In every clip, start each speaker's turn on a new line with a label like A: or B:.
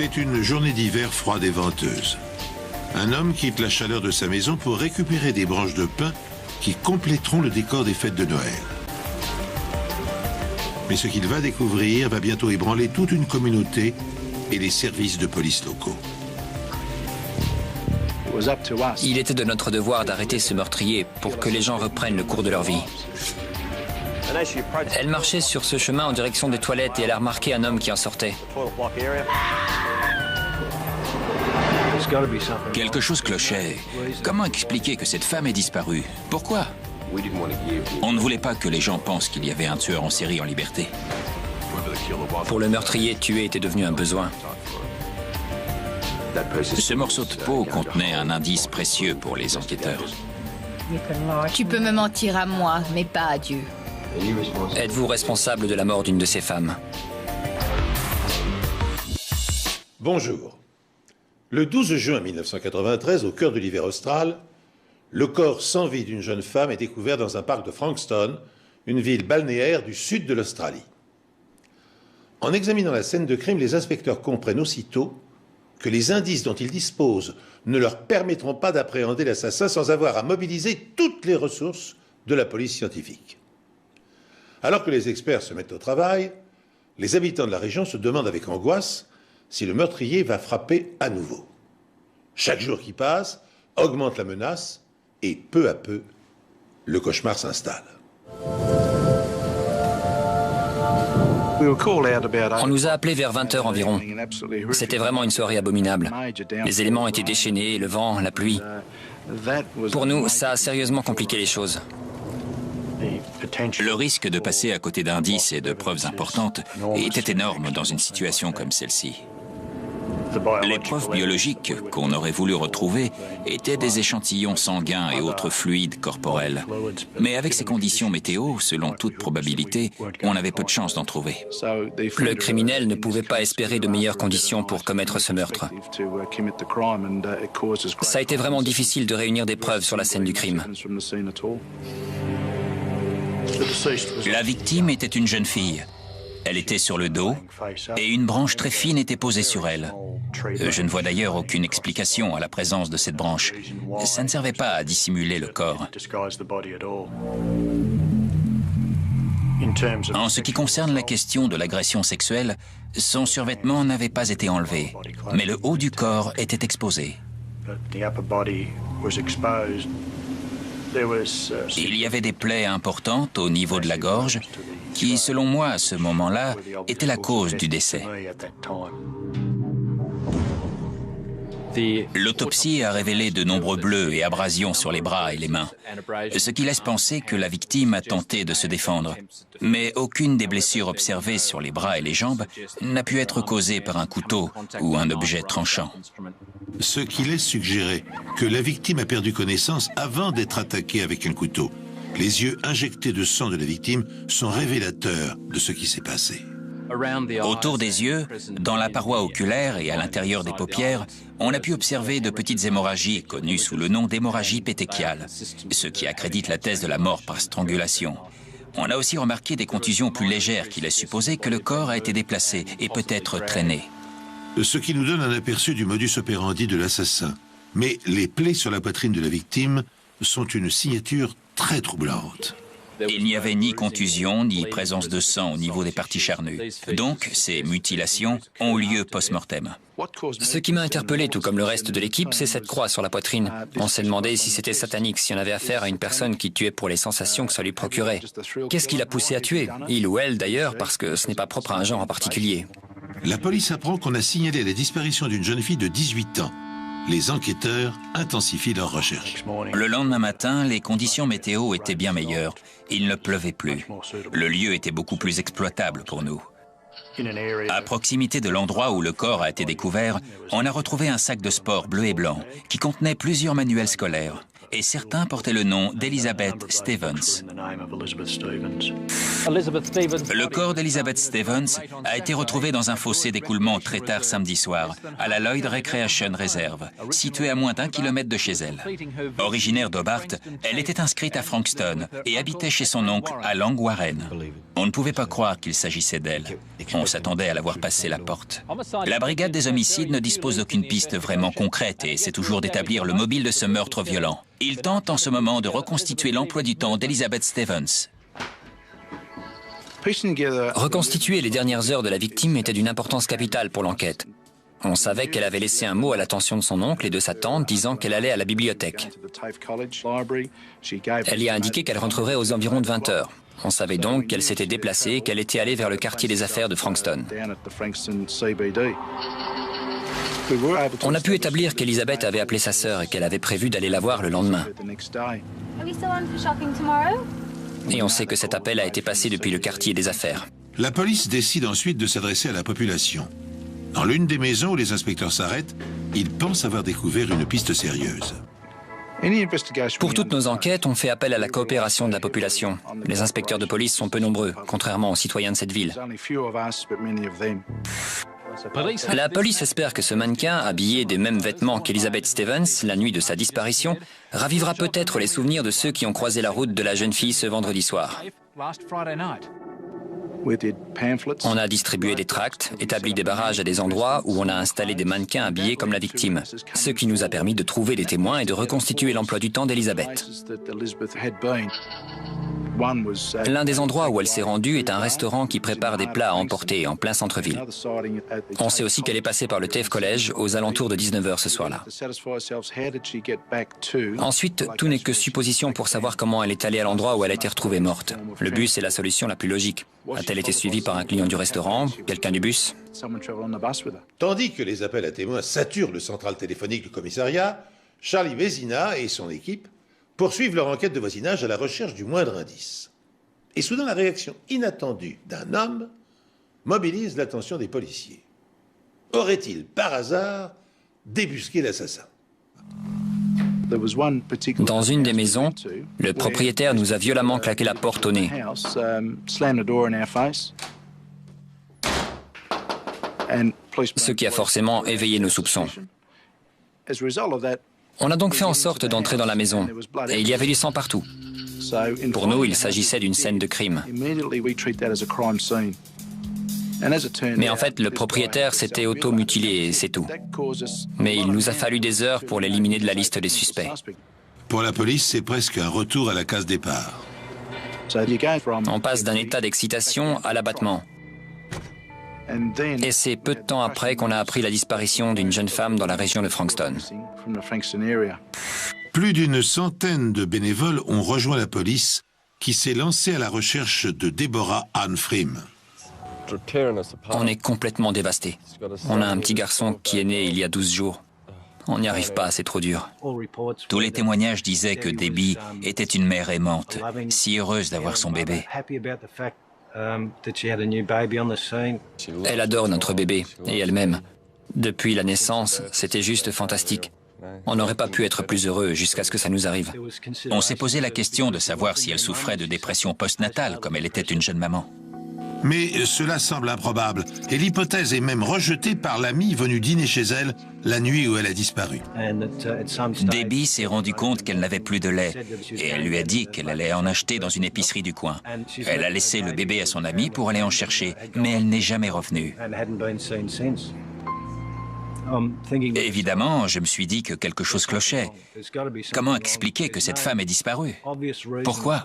A: C'est une journée d'hiver froide et venteuse. Un homme quitte la chaleur de sa maison pour récupérer des branches de pin qui compléteront le décor des fêtes de Noël. Mais ce qu'il va découvrir va bientôt ébranler toute une communauté et les services de police locaux.
B: Il était de notre devoir d'arrêter ce meurtrier pour que les gens reprennent le cours de leur vie. Elle marchait sur ce chemin en direction des toilettes et elle a remarqué un homme qui en sortait.
C: Quelque chose clochait. Comment expliquer que cette femme est disparue? Pourquoi? On ne voulait pas que les gens pensent qu'il y avait un tueur en série en liberté.
B: Pour le meurtrier, tuer était devenu un besoin.
C: Ce morceau de peau contenait un indice précieux pour les enquêteurs.
D: Tu peux me mentir à moi, mais pas à Dieu.
B: Êtes-vous responsable de la mort d'une de ces femmes?
A: Bonjour. Le 12 juin 1993, au cœur de l'hiver austral, le corps sans vie d'une jeune femme est découvert dans un parc de Frankston, une ville balnéaire du sud de l'Australie. En examinant la scène de crime, les inspecteurs comprennent aussitôt que les indices dont ils disposent ne leur permettront pas d'appréhender l'assassin sans avoir à mobiliser toutes les ressources de la police scientifique. Alors que les experts se mettent au travail, les habitants de la région se demandent avec angoisse si le meurtrier va frapper à nouveau. Chaque jour qui passe augmente la menace et peu à peu, le cauchemar s'installe.
B: On nous a appelés vers 20 h environ. C'était vraiment une soirée abominable. Les éléments étaient déchaînés, le vent, la pluie. Pour nous, ça a sérieusement compliqué les choses.
C: Le risque de passer à côté d'indices et de preuves importantes était énorme dans une situation comme celle-ci. Les preuves biologiques qu'on aurait voulu retrouver étaient des échantillons sanguins et autres fluides corporels. Mais avec ces conditions météo, selon toute probabilité, on avait peu de chances d'en trouver.
B: Le criminel ne pouvait pas espérer de meilleures conditions pour commettre ce meurtre. Ça a été vraiment difficile de réunir des preuves sur la scène du crime.
C: La victime était une jeune fille. Elle était sur le dos et une branche très fine était posée sur elle. Je ne vois d'ailleurs aucune explication à la présence de cette branche. Ça ne servait pas à dissimuler le corps. En ce qui concerne la question de l'agression sexuelle, son survêtement n'avait pas été enlevé, mais le haut du corps était exposé. Il y avait des plaies importantes au niveau de la gorge qui, selon moi, à ce moment-là, étaient la cause du décès. L'autopsie a révélé de nombreux bleus et abrasions sur les bras et les mains, ce qui laisse penser que la victime a tenté de se défendre. Mais aucune des blessures observées sur les bras et les jambes n'a pu être causée par un couteau ou un objet tranchant.
A: Ce qui laisse suggérer que la victime a perdu connaissance avant d'être attaquée avec un couteau. Les yeux injectés de sang de la victime sont révélateurs de ce qui s'est passé.
C: Autour des yeux, dans la paroi oculaire et à l'intérieur des paupières, on a pu observer de petites hémorragies connues sous le nom d'hémorragie pétéchiale, ce qui accrédite la thèse de la mort par strangulation. On a aussi remarqué des contusions plus légères qui laissent supposer que le corps a été déplacé et peut-être traîné.
A: Ce qui nous donne un aperçu du modus operandi de l'assassin. Mais les plaies sur la poitrine de la victime sont une signature très troublante.
C: Il n'y avait ni contusion, ni présence de sang au niveau des parties charnues. Donc, ces mutilations ont eu lieu post-mortem.
B: Ce qui m'a interpellé, tout comme le reste de l'équipe, c'est cette croix sur la poitrine. On s'est demandé si c'était satanique, si on avait affaire à une personne qui tuait pour les sensations que ça lui procurait. Qu'est-ce qui l'a poussé à tuer? Il ou elle, d'ailleurs, parce que ce n'est pas propre à un genre en particulier.
A: La police apprend qu'on a signalé la disparition d'une jeune fille de 18 ans. Les enquêteurs intensifient leurs recherches.
C: Le lendemain matin, les conditions météo étaient bien meilleures. Il ne pleuvait plus. Le lieu était beaucoup plus exploitable pour nous. À proximité de l'endroit où le corps a été découvert, on a retrouvé un sac de sport bleu et blanc qui contenait plusieurs manuels scolaires. et certains portaient le nom d'Elizabeth Stevens. Le corps d'Elizabeth Stevens a été retrouvé dans un fossé d'écoulement très tard samedi soir, à la Lloyd Recreation Reserve, située à moins d'1 kilomètre de chez elle. Originaire d'Hobart, elle était inscrite à Frankston et habitait chez son oncle à Long Warren. On ne pouvait pas croire qu'il s'agissait d'elle. On s'attendait à la voir passer la porte. La brigade des homicides ne dispose d'aucune piste vraiment concrète et essaie toujours d'établir le mobile de ce meurtre violent. Il tente en ce moment de reconstituer l'emploi du temps d'Elizabeth Stevens.
B: Reconstituer les dernières heures de la victime était d'une importance capitale pour l'enquête. On savait qu'elle avait laissé un mot à l'attention de son oncle et de sa tante disant qu'elle allait à la bibliothèque. Elle y a indiqué qu'elle rentrerait aux environs de 20 heures. On savait donc qu'elle s'était déplacée et qu'elle était allée vers le quartier des affaires de Frankston. On a pu établir qu'Elizabeth avait appelé sa sœur et qu'elle avait prévu d'aller la voir le lendemain. Et on sait que cet appel a été passé depuis le quartier des affaires.
A: La police décide ensuite de s'adresser à la population. Dans l'une des maisons où les inspecteurs s'arrêtent, ils pensent avoir découvert une piste sérieuse.
B: Pour toutes nos enquêtes, on fait appel à la coopération de la population. Les inspecteurs de police sont peu nombreux, contrairement aux citoyens de cette ville. La police espère que ce mannequin, habillé des mêmes vêtements qu'Elizabeth Stevens, la nuit de sa disparition, ravivera peut-être les souvenirs de ceux qui ont croisé la route de la jeune fille ce vendredi soir. On a distribué des tracts, établi des barrages à des endroits où on a installé des mannequins habillés comme la victime, ce qui nous a permis de trouver des témoins et de reconstituer l'emploi du temps d'Elizabeth. L'un des endroits où elle s'est rendue est un restaurant qui prépare des plats à emporter en plein centre-ville. On sait aussi qu'elle est passée par le TAFE College aux alentours de 19 h ce soir-là. Ensuite, tout n'est que supposition pour savoir comment elle est allée à l'endroit où elle a été retrouvée morte. Le bus est la solution la plus logique. A-t-elle été suivie par un client du restaurant, quelqu'un du bus?
A: Tandis que les appels à témoins saturent le central téléphonique du commissariat, Charlie Vézina et son équipe poursuivent leur enquête de voisinage à la recherche du moindre indice. Et soudain, la réaction inattendue d'un homme mobilise l'attention des policiers. Aurait-il, par hasard, débusqué l'assassin?
B: Dans une des maisons, le propriétaire nous a violemment claqué la porte au nez. Ce qui a forcément éveillé nos soupçons. On a donc fait en sorte d'entrer dans la maison, et il y avait du sang partout. Pour nous, il s'agissait d'une scène de crime. Mais en fait, le propriétaire s'était auto-mutilé et c'est tout. Mais il nous a fallu des heures pour l'éliminer de la liste des suspects.
A: Pour la police, c'est presque un retour à la case départ.
B: On passe d'un état d'excitation à l'abattement. Et c'est peu de temps après qu'on a appris la disparition d'une jeune femme dans la région de Frankston.
A: Plus d'une centaine de bénévoles ont rejoint la police qui s'est lancée à la recherche de Deborah Ann Frim.
B: On est complètement dévastés. On a un petit garçon qui est né il y a 12 jours. On n'y arrive pas, c'est trop dur.
C: Tous les témoignages disaient que Debbie était une mère aimante, si heureuse d'avoir son bébé.
B: Elle adore notre bébé, et elle-même. Depuis la naissance, c'était juste fantastique. On n'aurait pas pu être plus heureux jusqu'à ce que ça nous arrive.
C: On s'est posé la question de savoir si elle souffrait de dépression postnatale, comme elle était une jeune maman.
A: Mais cela semble improbable, et l'hypothèse est même rejetée par l'amie venue dîner chez elle la nuit où elle a disparu.
C: Debbie s'est rendu compte qu'elle n'avait plus de lait, et elle lui a dit qu'elle allait en acheter dans une épicerie du coin. Elle a laissé le bébé à son amie pour aller en chercher, mais elle n'est jamais revenue. Évidemment, je me suis dit que quelque chose clochait. Comment expliquer que cette femme ait disparu? Pourquoi?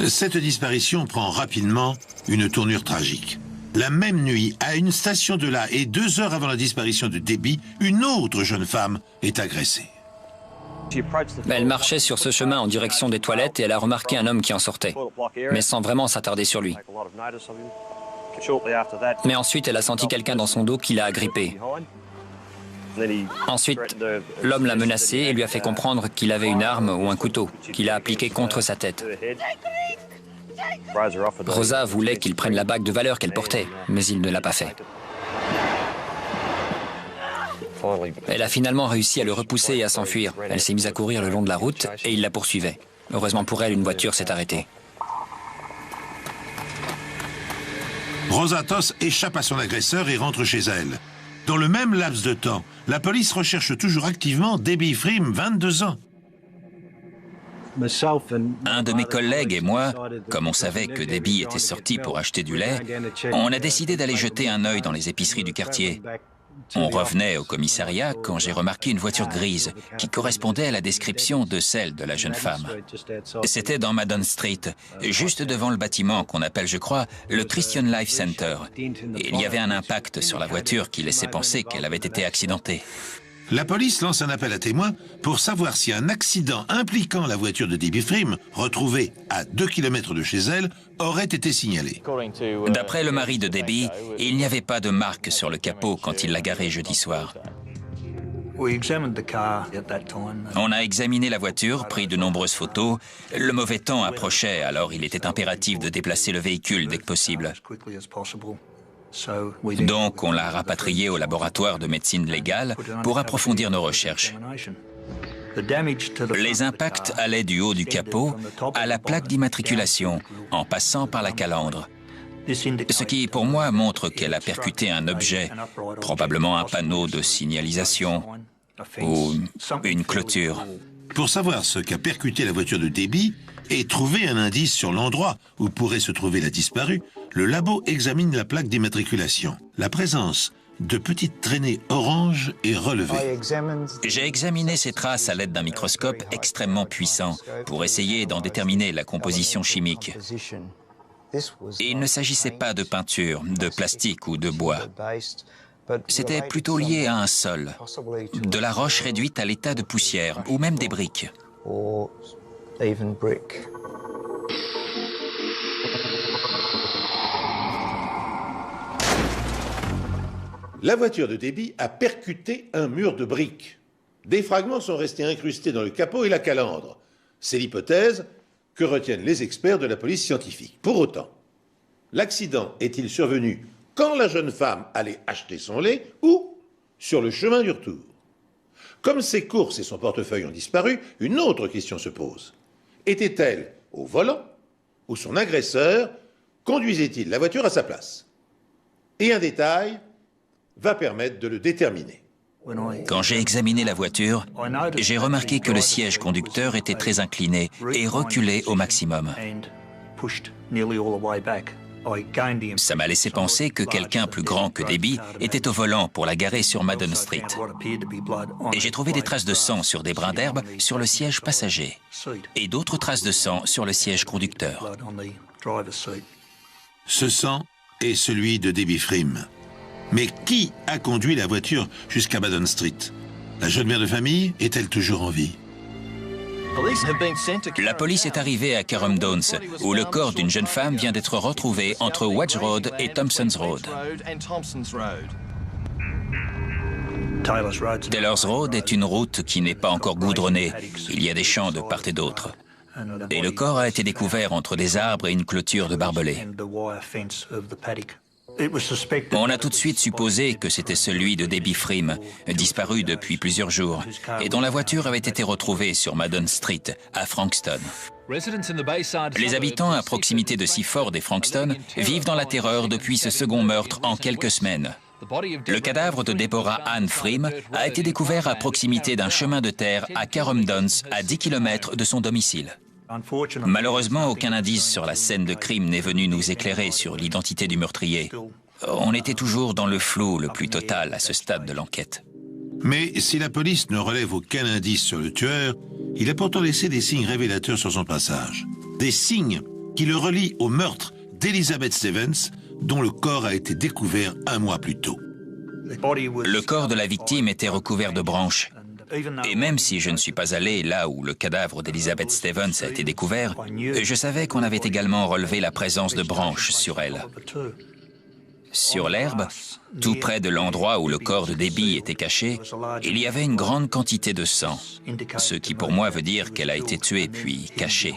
A: Cette disparition prend rapidement une tournure tragique. La même nuit, à une station de là et 2 heures avant la disparition de Debbie, une autre jeune femme est agressée.
B: Elle marchait sur ce chemin en direction des toilettes et elle a remarqué un homme qui en sortait, mais sans vraiment s'attarder sur lui. Mais ensuite, elle a senti quelqu'un dans son dos qui l'a agrippée. Ensuite, l'homme l'a menacée et lui a fait comprendre qu'il avait une arme ou un couteau, qu'il a appliqué contre sa tête. Rosa voulait qu'il prenne la bague de valeur qu'elle portait, mais il ne l'a pas fait. Elle a finalement réussi à le repousser et à s'enfuir. Elle s'est mise à courir le long de la route et il la poursuivait. Heureusement pour elle, une voiture s'est arrêtée.
A: Rosa Toss échappe à son agresseur et rentre chez elle. Dans le même laps de temps, la police recherche toujours activement Debbie Freem, 22 ans.
C: Un de mes collègues et moi, comme on savait que Debbie était sortie pour acheter du lait, on a décidé d'aller jeter un œil dans les épiceries du quartier. On revenait au commissariat quand j'ai remarqué une voiture grise qui correspondait à la description de celle de la jeune femme. C'était dans Madden Street, juste devant le bâtiment qu'on appelle, je crois, le Christian Life Center. Et il y avait un impact sur la voiture qui laissait penser qu'elle avait été accidentée.
A: La police lance un appel à témoins pour savoir si un accident impliquant la voiture de Debbie Freem, retrouvée à 2 km de chez elle, aurait été signalé.
C: D'après le mari de Debbie, il n'y avait pas de marque sur le capot quand il l'a garée jeudi soir. On a examiné la voiture, pris de nombreuses photos. Le mauvais temps approchait, alors il était impératif de déplacer le véhicule dès que possible. Donc, on l'a rapatrié au laboratoire de médecine légale pour approfondir nos recherches. Les impacts allaient du haut du capot à la plaque d'immatriculation, en passant par la calandre. Ce qui, pour moi, montre qu'elle a percuté un objet, probablement un panneau de signalisation ou une clôture.
A: Pour savoir ce qu'a percuté la voiture de Debbie et trouver un indice sur l'endroit où pourrait se trouver la disparue, le labo examine la plaque d'immatriculation. La présence de petites traînées oranges est relevée.
C: J'ai examiné ces traces à l'aide d'un microscope extrêmement puissant pour essayer d'en déterminer la composition chimique. Et il ne s'agissait pas de peinture, de plastique ou de bois. C'était plutôt lié à un sol, de la roche réduite à l'état de poussière, ou même des briques.
A: La voiture de Debbie a percuté un mur de briques. Des fragments sont restés incrustés dans le capot et la calandre. C'est l'hypothèse que retiennent les experts de la police scientifique. Pour autant, l'accident est-il survenu quand la jeune femme allait acheter son lait ou sur le chemin du retour? Comme ses courses et son portefeuille ont disparu, une autre question se pose. Était-elle au volant ou son agresseur conduisait-il la voiture à sa place? Et un détail va permettre de le déterminer.
C: Quand j'ai examiné la voiture, j'ai remarqué que le siège conducteur était très incliné et reculé au maximum. Ça m'a laissé penser que quelqu'un plus grand que Debbie était au volant pour la garer sur Madden Street. Et j'ai trouvé des traces de sang sur des brins d'herbe sur le siège passager et d'autres traces de sang sur le siège conducteur.
A: Ce sang est celui de Debbie Freem. Mais qui a conduit la voiture jusqu'à Madden Street? La jeune mère de famille est-elle toujours en vie?
C: La police est arrivée à Carrum Downs, où le corps d'une jeune femme vient d'être retrouvé entre Wedge Road et Thompson's Road. Taylor's Road est une route qui n'est pas encore goudronnée. Il y a des champs de part et d'autre. Et le corps a été découvert entre des arbres et une clôture de barbelés. On a tout de suite supposé que c'était celui de Debbie Freem, disparu depuis plusieurs jours, et dont la voiture avait été retrouvée sur Madden Street, à Frankston. Les habitants à proximité de Seaford et Frankston vivent dans la terreur depuis ce second meurtre en quelques semaines. Le cadavre de Deborah Ann Freem a été découvert à proximité d'un chemin de terre à Carrum Downs, à 10 km de son domicile. Malheureusement, aucun indice sur la scène de crime n'est venu nous éclairer sur l'identité du meurtrier. On était toujours dans le flou le plus total à ce stade de l'enquête.
A: Mais si la police ne relève aucun indice sur le tueur, il a pourtant laissé des signes révélateurs sur son passage. Des signes qui le relient au meurtre d'Elizabeth Stevens, dont le corps a été découvert un mois plus tôt.
C: Le corps de la victime était recouvert de branches. Et même si je ne suis pas allé là où le cadavre d'Elizabeth Stevens a été découvert, je savais qu'on avait également relevé la présence de branches sur elle. Sur l'herbe, tout près de l'endroit où le corps de Debbie était caché, il y avait une grande quantité de sang, ce qui pour moi veut dire qu'elle a été tuée puis cachée.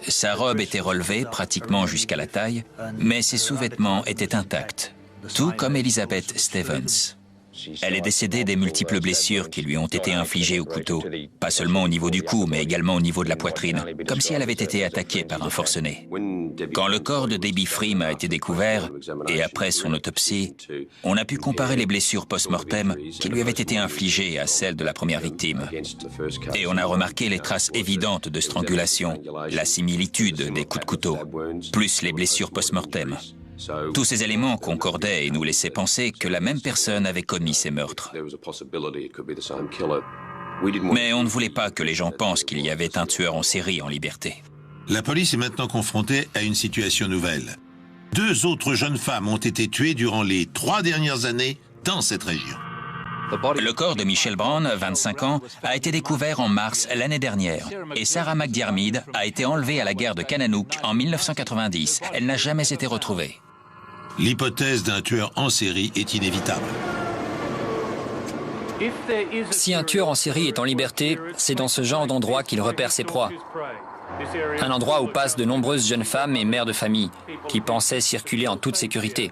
C: Sa robe était relevée pratiquement jusqu'à la taille, mais ses sous-vêtements étaient intacts, tout comme Elizabeth Stevens. Elle est décédée des multiples blessures qui lui ont été infligées au couteau, pas seulement au niveau du cou, mais également au niveau de la poitrine, comme si elle avait été attaquée par un forcené. Quand le corps de Debbie Freem a été découvert, et après son autopsie, on a pu comparer les blessures post-mortem qui lui avaient été infligées à celles de la première victime. Et on a remarqué les traces évidentes de strangulation, la similitude des coups de couteau, plus les blessures post-mortem. Tous ces éléments concordaient et nous laissaient penser que la même personne avait commis ces meurtres. Mais on ne voulait pas que les gens pensent qu'il y avait un tueur en série en liberté.
A: La police est maintenant confrontée à une situation nouvelle. 2 autres jeunes femmes ont été tuées durant les 3 dernières années dans cette région.
C: Le corps de Michelle Brown, 25 ans, a été découvert en mars l'année dernière et Sarah McDiarmid a été enlevée à la gare de Kananook en 1990. Elle n'a jamais été retrouvée.
A: L'hypothèse d'un tueur en série est inévitable.
B: Si un tueur en série est en liberté, c'est dans ce genre d'endroit qu'il repère ses proies. Un endroit où passent de nombreuses jeunes femmes et mères de famille qui pensaient circuler en toute sécurité.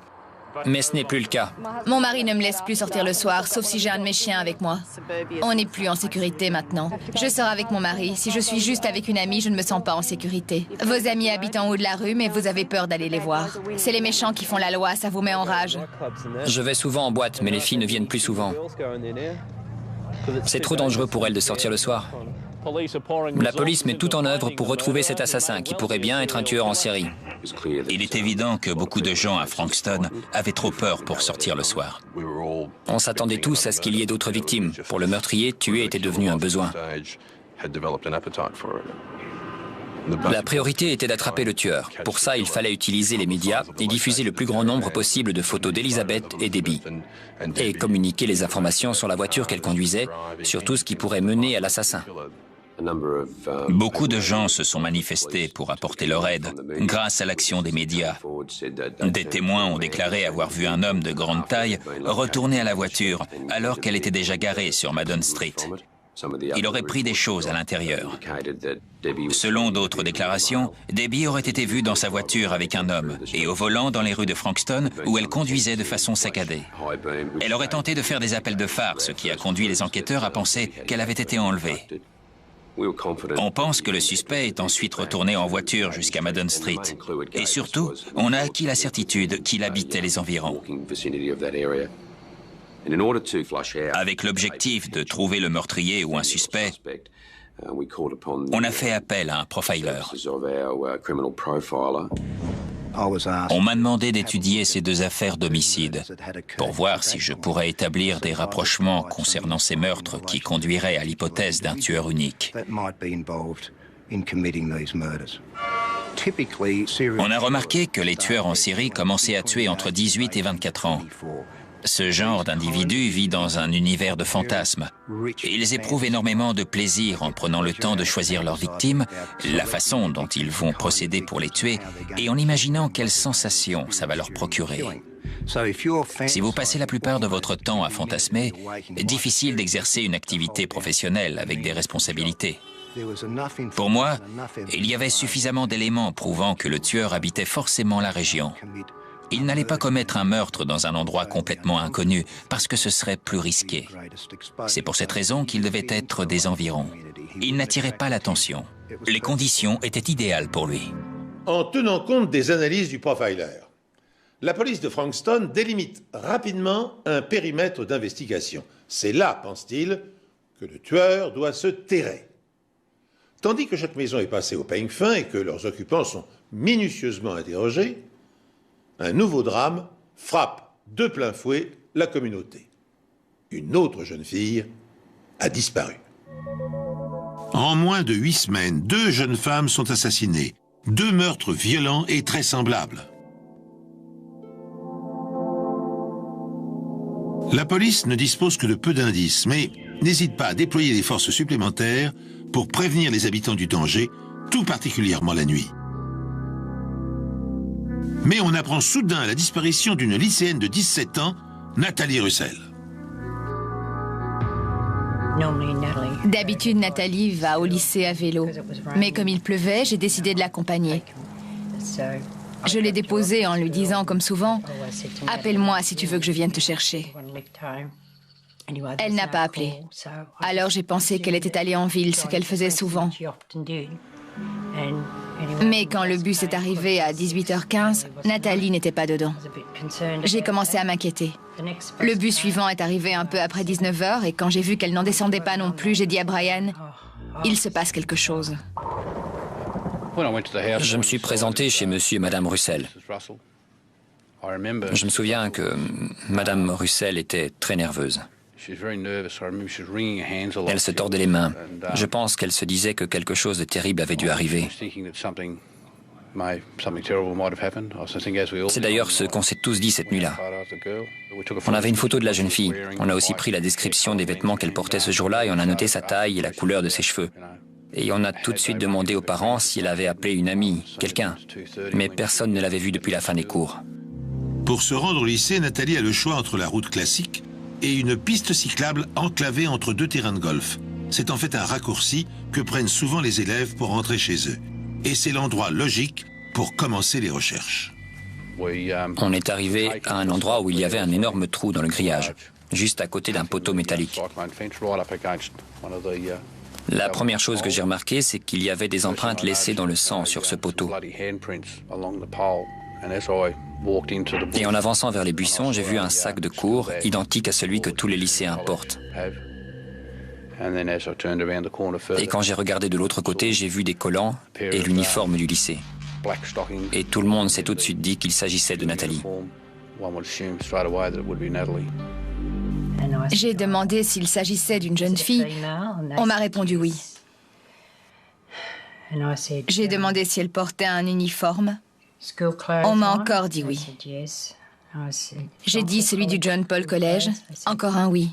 B: Mais ce n'est plus le cas.
D: Mon mari ne me laisse plus sortir le soir, sauf si j'ai un de mes chiens avec moi. On n'est plus en sécurité maintenant. Je sors avec mon mari. Si je suis juste avec une amie, je ne me sens pas en sécurité. Vos amis habitent en haut de la rue, mais vous avez peur d'aller les voir. C'est les méchants qui font la loi, ça vous met en rage.
B: Je vais souvent en boîte, mais les filles ne viennent plus souvent. C'est trop dangereux pour elles de sortir le soir. La police met tout en œuvre pour retrouver cet assassin qui pourrait bien être un tueur en série.
C: Il est évident que beaucoup de gens à Frankston avaient trop peur pour sortir le soir.
B: On s'attendait tous à ce qu'il y ait d'autres victimes. Pour le meurtrier, tuer était devenu un besoin. La priorité était d'attraper le tueur. Pour ça, il fallait utiliser les médias et diffuser le plus grand nombre possible de photos d'Elizabeth et Debbie. Et communiquer les informations sur la voiture qu'elle conduisait, sur tout ce qui pourrait mener à l'assassin.
C: Beaucoup de gens se sont manifestés pour apporter leur aide, grâce à l'action des médias. Des témoins ont déclaré avoir vu un homme de grande taille retourner à la voiture alors qu'elle était déjà garée sur Madden Street. Il aurait pris des choses à l'intérieur. Selon d'autres déclarations, Debbie aurait été vue dans sa voiture avec un homme et au volant dans les rues de Frankston où elle conduisait de façon saccadée. Elle aurait tenté de faire des appels de phare, ce qui a conduit les enquêteurs à penser qu'elle avait été enlevée. On pense que le suspect est ensuite retourné en voiture jusqu'à Madden Street. Et surtout, on a acquis la certitude qu'il habitait les environs. Avec l'objectif de trouver le meurtrier ou un suspect, on a fait appel à un profiler. On m'a demandé d'étudier ces 2 affaires d'homicide pour voir si je pourrais établir des rapprochements concernant ces meurtres qui conduiraient à l'hypothèse d'un tueur unique. On a remarqué que les tueurs en série commençaient à tuer entre 18 et 24 ans. Ce genre d'individu vit dans un univers de fantasmes. Et ils éprouvent énormément de plaisir en prenant le temps de choisir leurs victimes, la façon dont ils vont procéder pour les tuer, et en imaginant quelles sensations ça va leur procurer. Si vous passez la plupart de votre temps à fantasmer, difficile d'exercer une activité professionnelle avec des responsabilités. Pour moi, il y avait suffisamment d'éléments prouvant que le tueur habitait forcément la région. Il n'allait pas commettre un meurtre dans un endroit complètement inconnu, parce que ce serait plus risqué. C'est pour cette raison qu'il devait être des environs. Il n'attirait pas l'attention. Les conditions étaient idéales pour lui.
A: En tenant compte des analyses du profiler, la police de Frankston délimite rapidement un périmètre d'investigation. C'est là, pense-t-il, que le tueur doit se terrer. Tandis que chaque maison est passée au peigne fin et que leurs occupants sont minutieusement interrogés, un nouveau drame frappe de plein fouet la communauté. Une autre jeune fille a disparu. En moins de 8 semaines, 2 jeunes femmes sont assassinées. 2 meurtres violents et très semblables. La police ne dispose que de peu d'indices, mais n'hésite pas à déployer des forces supplémentaires pour prévenir les habitants du danger, tout particulièrement la nuit. Mais on apprend soudain la disparition d'une lycéenne de 17 ans, Nathalie Russell.
D: D'habitude, Nathalie va au lycée à vélo. Mais comme il pleuvait, j'ai décidé de l'accompagner. Je l'ai déposée en lui disant, comme souvent, « Appelle-moi si tu veux que je vienne te chercher ». Elle n'a pas appelé. Alors j'ai pensé qu'elle était allée en ville, ce qu'elle faisait souvent. Mais quand le bus est arrivé à 18h15, Nathalie n'était pas dedans. J'ai commencé à m'inquiéter. Le bus suivant est arrivé un peu après 19h et quand j'ai vu qu'elle n'en descendait pas non plus, j'ai dit à Brian, « Il se passe quelque chose. »
B: Je me suis présenté chez monsieur et madame Russell. Je me souviens que madame Russell était très nerveuse. Elle se tordait les mains. Je pense qu'elle se disait que quelque chose de terrible avait dû arriver. C'est d'ailleurs ce qu'on s'est tous dit cette nuit-là. On avait une photo de la jeune fille. On a aussi pris la description des vêtements qu'elle portait ce jour-là et on a noté sa taille et la couleur de ses cheveux. Et on a tout de suite demandé aux parents si elle avait appelé une amie, quelqu'un. Mais personne ne l'avait vue depuis la fin des cours.
A: Pour se rendre au lycée, Nathalie a le choix entre la route classique et une piste cyclable enclavée entre deux terrains de golf. C'est en fait un raccourci que prennent souvent les élèves pour rentrer chez eux. Et c'est l'endroit logique pour commencer les recherches.
B: On est arrivé à un endroit où il y avait un énorme trou dans le grillage, juste à côté d'un poteau métallique. La première chose que j'ai remarqué, c'est qu'il y avait des empreintes laissées dans le sang sur ce poteau. Et en avançant vers les buissons, j'ai vu un sac de cours identique à celui que tous les lycéens portent. Et quand j'ai regardé de l'autre côté, j'ai vu des collants et l'uniforme du lycée. Et tout le monde s'est tout de suite dit qu'il s'agissait de Nathalie.
D: J'ai demandé s'il s'agissait d'une jeune fille. On m'a répondu oui. J'ai demandé si elle portait un uniforme. On m'a encore dit oui. J'ai dit celui du John Paul College. Encore un oui.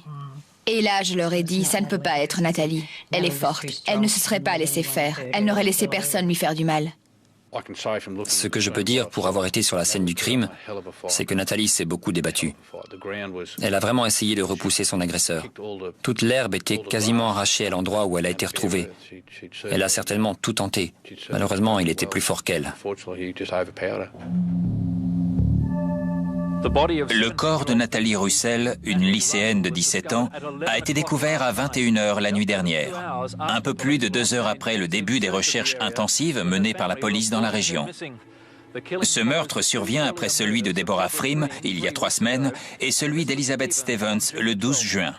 D: Et là, je leur ai dit, ça ne peut pas être Nathalie. Elle est forte. Elle ne se serait pas laissée faire. Elle n'aurait laissé personne lui faire du mal.
B: Ce que je peux dire pour avoir été sur la scène du crime, c'est que Nathalie s'est beaucoup débattue. Elle a vraiment essayé de repousser son agresseur. Toute l'herbe était quasiment arrachée à l'endroit où elle a été retrouvée. Elle a certainement tout tenté. Malheureusement, il était plus fort qu'elle.
C: Le corps de Nathalie Russell, une lycéenne de 17 ans, a été découvert à 21h la nuit dernière, un peu plus de 2 heures après le début des recherches intensives menées par la police dans la région. Ce meurtre survient après celui de Deborah Frim, il y a 3 semaines, et celui d'Elizabeth Stevens, le 12 juin.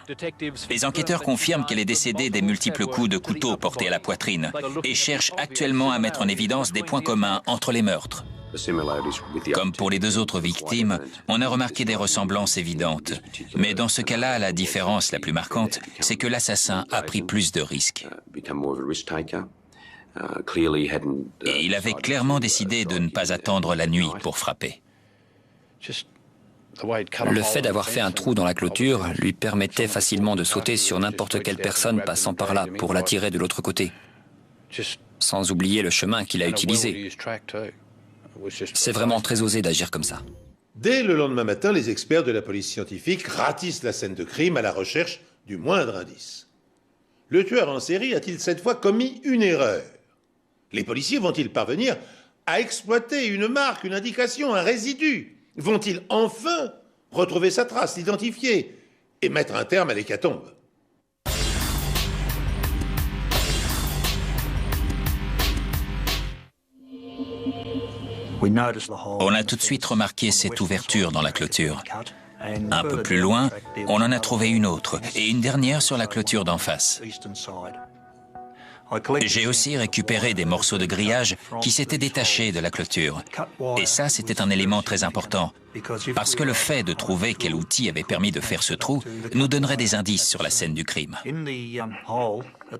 C: Les enquêteurs confirment qu'elle est décédée des multiples coups de couteau portés à la poitrine et cherchent actuellement à mettre en évidence des points communs entre les meurtres. Comme pour les 2 autres victimes, on a remarqué des ressemblances évidentes. Mais dans ce cas-là, la différence la plus marquante, c'est que l'assassin a pris plus de risques. Et il avait clairement décidé de ne pas attendre la nuit pour frapper.
B: Le fait d'avoir fait un trou dans la clôture lui permettait facilement de sauter sur n'importe quelle personne passant par là pour l'attirer de l'autre côté, sans oublier le chemin qu'il a utilisé. C'est vraiment très osé d'agir comme ça.
A: Dès le lendemain matin, les experts de la police scientifique ratissent la scène de crime à la recherche du moindre indice. Le tueur en série a-t-il cette fois commis une erreur? Les policiers vont-ils parvenir à exploiter une marque, une indication, un résidu? Vont-ils enfin retrouver sa trace, l'identifier et mettre un terme à l'hécatombe?
C: On a tout de suite remarqué cette ouverture dans la clôture. Un peu plus loin, on en a trouvé une autre, et une dernière sur la clôture d'en face. J'ai aussi récupéré des morceaux de grillage qui s'étaient détachés de la clôture. Et ça, c'était un élément très important, parce que le fait de trouver quel outil avait permis de faire ce trou nous donnerait des indices sur la scène du crime.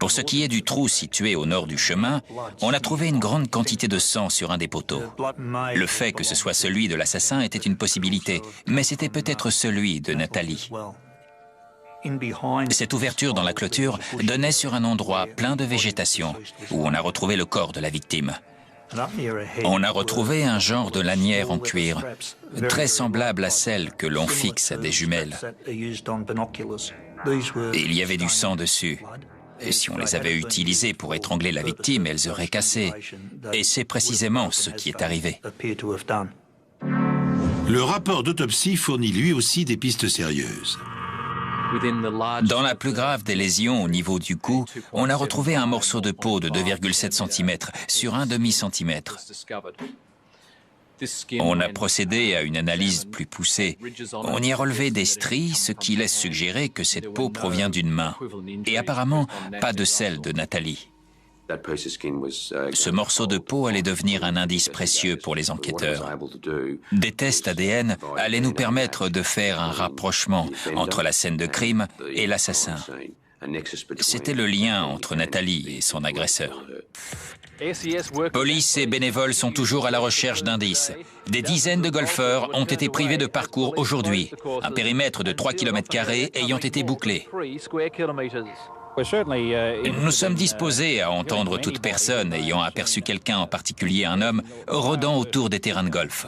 C: Pour ce qui est du trou situé au nord du chemin, on a trouvé une grande quantité de sang sur un des poteaux. Le fait que ce soit celui de l'assassin était une possibilité, mais c'était peut-être celui de Nathalie. Cette ouverture dans la clôture donnait sur un endroit plein de végétation, où on a retrouvé le corps de la victime. On a retrouvé un genre de lanière en cuir, très semblable à celle que l'on fixe à des jumelles. Et il y avait du sang dessus. Et si on les avait utilisées pour étrangler la victime, elles auraient cassé. Et c'est précisément ce qui est arrivé.
A: Le rapport d'autopsie fournit lui aussi des pistes sérieuses.
C: Dans la plus grave des lésions au niveau du cou, on a retrouvé un morceau de peau de 2,7 cm sur un demi-centimètre. On a procédé à une analyse plus poussée. On y a relevé des stries, ce qui laisse suggérer que cette peau provient d'une main. Et apparemment, pas de celle de Nathalie. Ce morceau de peau allait devenir un indice précieux pour les enquêteurs. Des tests ADN allaient nous permettre de faire un rapprochement entre la scène de crime et l'assassin. C'était le lien entre Nathalie et son agresseur. Police et bénévoles sont toujours à la recherche d'indices. Des dizaines de golfeurs ont été privés de parcours aujourd'hui, un périmètre de 3 km² ayant été bouclé. Nous sommes disposés à entendre toute personne ayant aperçu quelqu'un, en particulier un homme, rôdant autour des terrains de golf.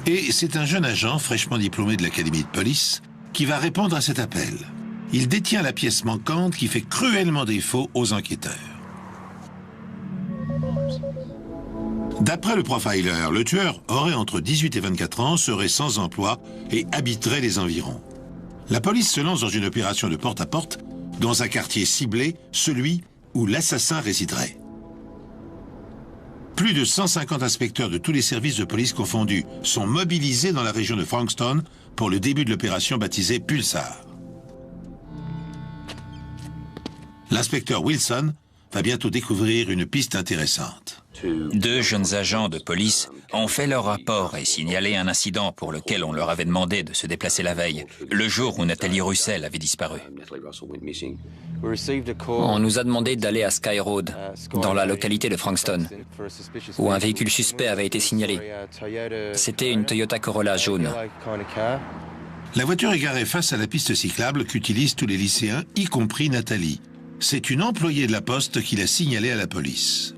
A: Et c'est un jeune agent fraîchement diplômé de l'académie de police qui va répondre à cet appel. Il détient la pièce manquante qui fait cruellement défaut aux enquêteurs. D'après le profiler, le tueur aurait entre 18 et 24 ans, serait sans emploi et habiterait les environs. La police se lance dans une opération de porte-à-porte dans un quartier ciblé, celui où l'assassin résiderait. Plus de 150 inspecteurs de tous les services de police confondus sont mobilisés dans la région de Frankston pour le début de l'opération baptisée Pulsar. L'inspecteur Wilson va bientôt découvrir une piste intéressante.
C: 2 jeunes agents de police ont fait leur rapport et signalé un incident pour lequel on leur avait demandé de se déplacer la veille, le jour où Nathalie Russell avait disparu.
B: On nous a demandé d'aller à Sky Road, dans la localité de Frankston, où un véhicule suspect avait été signalé. C'était une Toyota Corolla jaune.
A: La voiture est garée face à la piste cyclable qu'utilisent tous les lycéens, y compris Nathalie. C'est une employée de la poste qui l'a signalée à la police.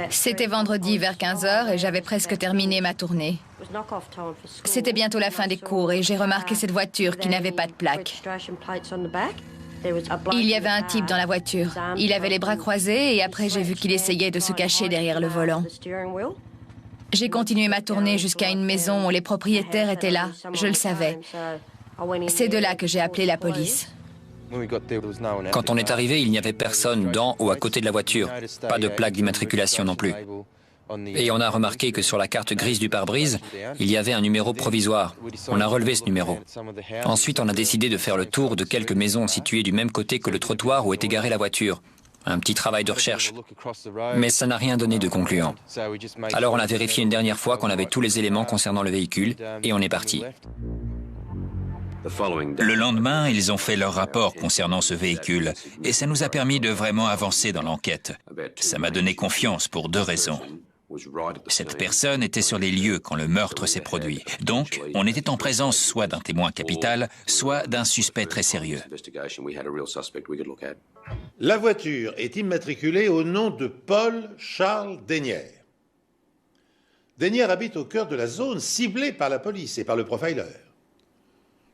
D: C'était vendredi vers 15h et j'avais presque terminé ma tournée. C'était bientôt la fin des cours et j'ai remarqué cette voiture qui n'avait pas de plaque. Il y avait un type dans la voiture. Il avait les bras croisés et après j'ai vu qu'il essayait de se cacher derrière le volant. J'ai continué ma tournée jusqu'à une maison où les propriétaires étaient là. Je le savais. C'est de là que j'ai appelé la police.
B: Quand on est arrivé, il n'y avait personne dans ou à côté de la voiture. Pas de plaque d'immatriculation non plus. Et on a remarqué que sur la carte grise du pare-brise, il y avait un numéro provisoire. On a relevé ce numéro. Ensuite, on a décidé de faire le tour de quelques maisons situées du même côté que le trottoir où était garée la voiture. Un petit travail de recherche. Mais ça n'a rien donné de concluant. Alors on a vérifié une dernière fois qu'on avait tous les éléments concernant le véhicule et on est parti.
C: Le lendemain, ils ont fait leur rapport concernant ce véhicule et ça nous a permis de vraiment avancer dans l'enquête. Ça m'a donné confiance pour 2 raisons. Cette personne était sur les lieux quand le meurtre s'est produit. Donc, on était en présence soit d'un témoin capital, soit d'un suspect très sérieux.
A: La voiture est immatriculée au nom de Paul Charles Denyer. Denyer habite au cœur de la zone ciblée par la police et par le profiler.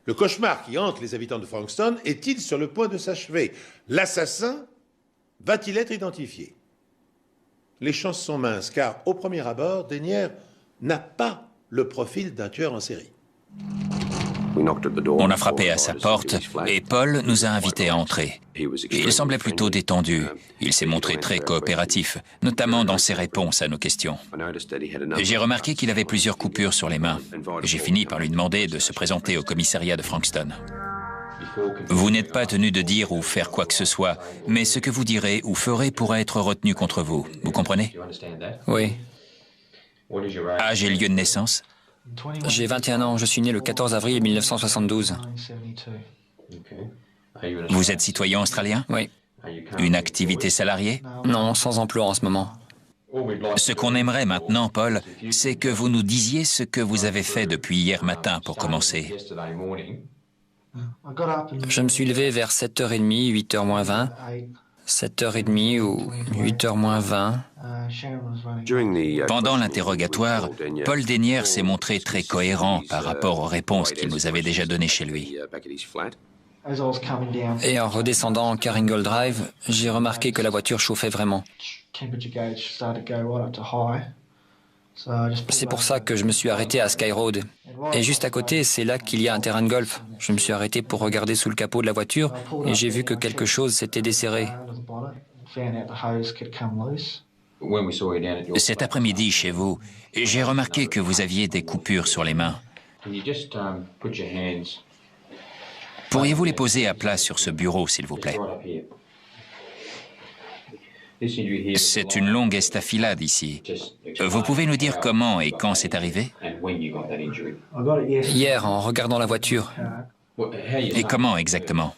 A: Le cauchemar qui hante les habitants de Frankston est-il sur le point de s'achever? L'assassin va-t-il être identifié? Les chances sont minces, car au premier abord, Denyer n'a pas le profil d'un tueur en série.
C: On a frappé à sa porte et Paul nous a invités à entrer. Il semblait plutôt détendu. Il s'est montré très coopératif, notamment dans ses réponses à nos questions. J'ai remarqué qu'il avait plusieurs coupures sur les mains. J'ai fini par lui demander de se présenter au commissariat de Frankston. Vous n'êtes pas tenu de dire ou faire quoi que ce soit, mais ce que vous direz ou ferez pourra être retenu contre vous. Vous comprenez?
B: Oui.
C: Âge et lieu de naissance?
B: J'ai 21 ans, je suis né le 14 avril 1972.
C: Vous êtes citoyen australien?
B: Oui.
C: Une activité salariée?
B: Non, sans emploi en ce moment.
C: Ce qu'on aimerait maintenant, Paul, c'est que vous nous disiez ce que vous avez fait depuis hier matin pour commencer.
B: Je me suis levé vers 7h30, 8h moins 20, 7h30 ou 8h moins 20.
C: Pendant l'interrogatoire, Paul Denyer s'est montré très cohérent par rapport aux réponses qu'il nous avait déjà données chez lui.
B: Et en redescendant Caringle Drive, j'ai remarqué que la voiture chauffait vraiment. C'est pour ça que je me suis arrêté à Sky Road. Et juste à côté, c'est là qu'il y a un terrain de golf. Je me suis arrêté pour regarder sous le capot de la voiture et j'ai vu que quelque chose s'était desserré.
C: Cet après-midi, chez vous, j'ai remarqué que vous aviez des coupures sur les mains. Pourriez-vous les poser à plat sur ce bureau, s'il vous plaît? C'est une longue estafilade ici. Vous pouvez nous dire comment et quand c'est arrivé?
B: Hier, en regardant la voiture.
C: Et comment exactement?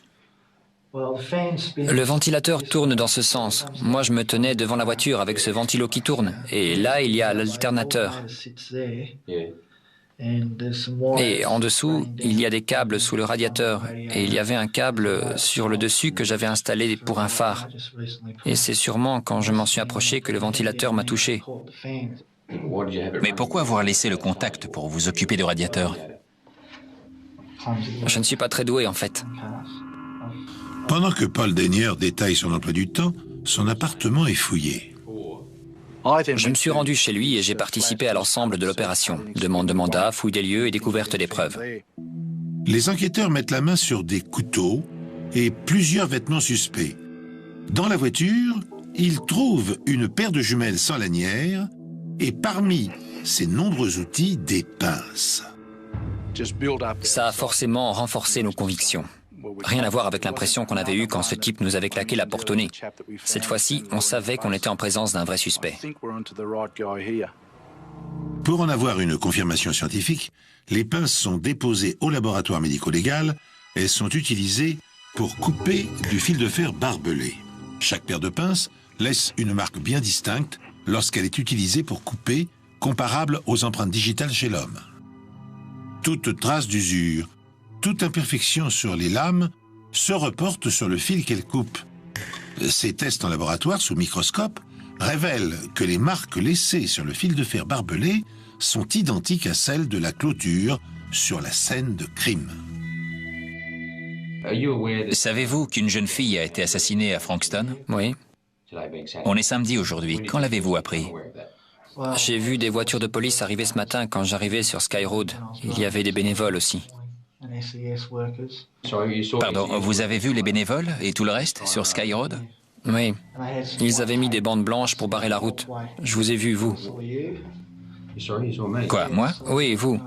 B: Le ventilateur tourne dans ce sens. Moi, je me tenais devant la voiture avec ce ventilo qui tourne. Et là, il y a l'alternateur. Et en dessous, il y a des câbles sous le radiateur. Et il y avait un câble sur le dessus que j'avais installé pour un phare. Et c'est sûrement quand je m'en suis approché que le ventilateur m'a touché.
C: Mais pourquoi avoir laissé le contact pour vous occuper du radiateur?
B: Je ne suis pas très doué, en fait.
A: Pendant que Paul Denyer détaille son emploi du temps, son appartement est fouillé.
B: Je me suis rendu chez lui et j'ai participé à l'ensemble de l'opération. Demande de mandat, fouille des lieux et découverte des preuves.
A: Les enquêteurs mettent la main sur des couteaux et plusieurs vêtements suspects. Dans la voiture, ils trouvent une paire de jumelles sans lanière et parmi ces nombreux outils, des pinces.
B: Ça a forcément renforcé nos convictions. Rien à voir avec l'impression qu'on avait eue quand ce type nous avait claqué la porte au nez. Cette fois-ci, on savait qu'on était en présence d'un vrai suspect.
A: Pour en avoir une confirmation scientifique, les pinces sont déposées au laboratoire médico-légal. Elles sont utilisées pour couper du fil de fer barbelé. Chaque paire de pinces laisse une marque bien distincte lorsqu'elle est utilisée pour couper, comparable aux empreintes digitales chez l'homme. Toute trace d'usure, toute imperfection sur les lames se reporte sur le fil qu'elle coupe. Ces tests en laboratoire sous microscope révèlent que les marques laissées sur le fil de fer barbelé sont identiques à celles de la clôture sur la scène de crime.
C: Savez-vous qu'une jeune fille a été assassinée à Frankston?
B: Oui.
C: On est samedi aujourd'hui. Quand l'avez-vous appris?
B: J'ai vu des voitures de police arriver ce matin quand j'arrivais sur Sky Road. Il y avait des bénévoles aussi.
C: Pardon, vous avez vu les bénévoles et tout le reste sur Sky Road?
B: Oui. Ils avaient mis des bandes blanches pour barrer la route. Je vous ai vu, vous.
C: Quoi, moi?
B: Oui, vous.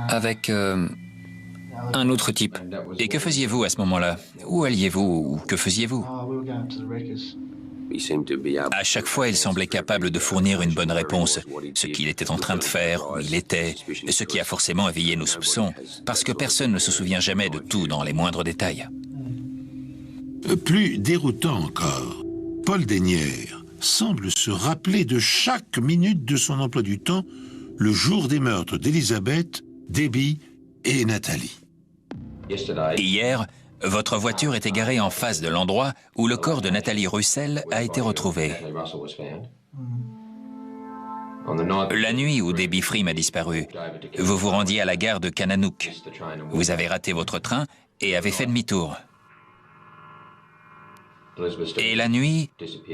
B: Avec un autre type.
C: Et que faisiez-vous à ce moment-là? Où alliez-vous ou que faisiez-vous? À chaque fois, il semblait capable de fournir une bonne réponse. Ce qu'il était en train de faire, où il était, ce qui a forcément éveillé nos soupçons, parce que personne ne se souvient jamais de tout dans les moindres détails.
A: Plus déroutant encore, Paul Denyer semble se rappeler de chaque minute de son emploi du temps le jour des meurtres d'Elizabeth, Debbie et Nathalie.
C: Hier, votre voiture était garée en face de l'endroit où le corps de Nathalie Russell a été retrouvé. La nuit où Debbie Freeman a disparu, vous vous rendiez à la gare de Kananook. Vous avez raté votre train et avez fait demi-tour. Et la nuit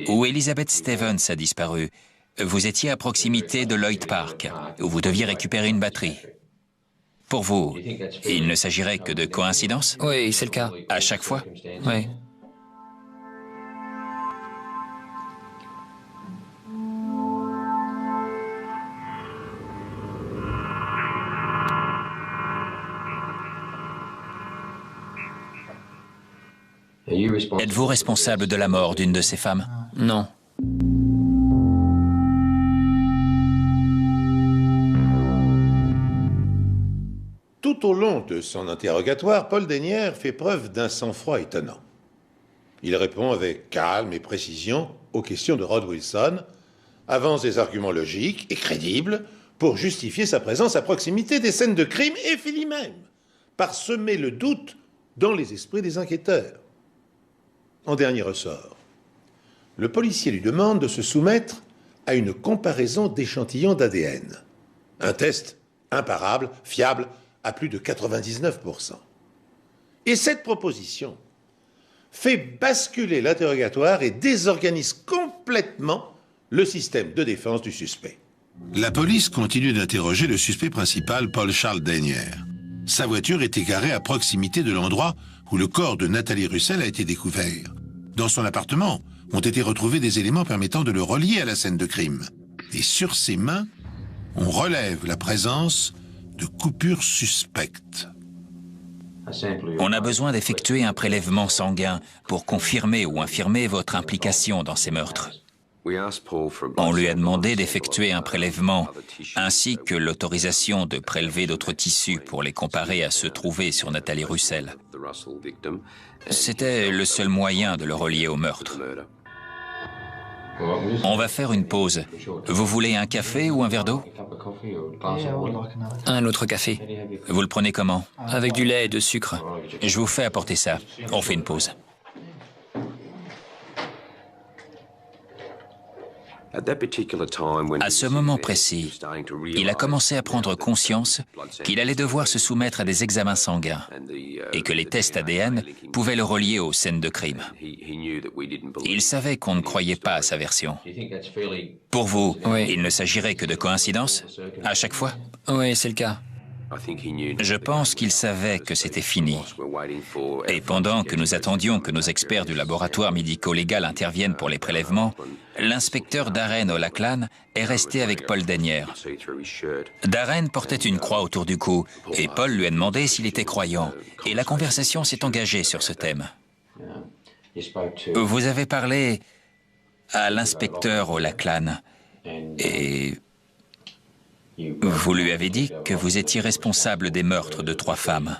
C: où Elizabeth Stevens a disparu, vous étiez à proximité de Lloyd Park, où vous deviez récupérer une batterie. Pour vous, il ne s'agirait que de coïncidence?
B: Oui, c'est le cas.
C: À chaque fois?
B: Oui.
C: Êtes-vous responsable de la mort d'une de ces femmes?
B: Non.
A: Tout au long de son interrogatoire, Paul Denyer fait preuve d'un sang-froid étonnant. Il répond avec calme et précision aux questions de Rod Wilson, avance des arguments logiques et crédibles pour justifier sa présence à proximité des scènes de crime et finit même par semer le doute dans les esprits des enquêteurs. En dernier ressort, le policier lui demande de se soumettre à une comparaison d'échantillons d'ADN. Un test imparable, fiable, à plus de 99%. Et cette proposition fait basculer l'interrogatoire et désorganise complètement le système de défense du suspect. La police continue d'interroger le suspect principal, Paul Charles Danière. Sa voiture était garée à proximité de l'endroit où le corps de Nathalie Russell a été découvert. Dans son appartement ont été retrouvés des éléments permettant de le relier à la scène de crime. Et sur ses mains, on relève la présence de coupures suspectes.
C: On a besoin d'effectuer un prélèvement sanguin pour confirmer ou infirmer votre implication dans ces meurtres. On lui a demandé d'effectuer un prélèvement ainsi que l'autorisation de prélever d'autres tissus pour les comparer à ceux trouvés sur Nathalie Russell. C'était le seul moyen de le relier au meurtre. On va faire une pause. Vous voulez un café ou un verre d'eau?
B: Un autre café.
C: Vous le prenez comment?
B: Avec du lait et de sucre.
C: Je vous fais apporter ça. On fait une pause. À ce moment précis, il a commencé à prendre conscience qu'il allait devoir se soumettre à des examens sanguins et que les tests ADN pouvaient le relier aux scènes de crime. Il savait qu'on ne croyait pas à sa version. Pour vous,
B: Oui.
C: il ne s'agirait que de coïncidence à chaque fois?
B: Oui, c'est le cas.
C: Je pense qu'il savait que c'était fini. Et pendant que nous attendions que nos experts du laboratoire médico-légal interviennent pour les prélèvements, l'inspecteur Darren O'Lachlan est resté avec Paul Danière. Darren portait une croix autour du cou et Paul lui a demandé s'il était croyant. Et la conversation s'est engagée sur ce thème. Vous avez parlé à l'inspecteur O'Lachlan et vous lui avez dit que vous étiez responsable des meurtres de 3 femmes.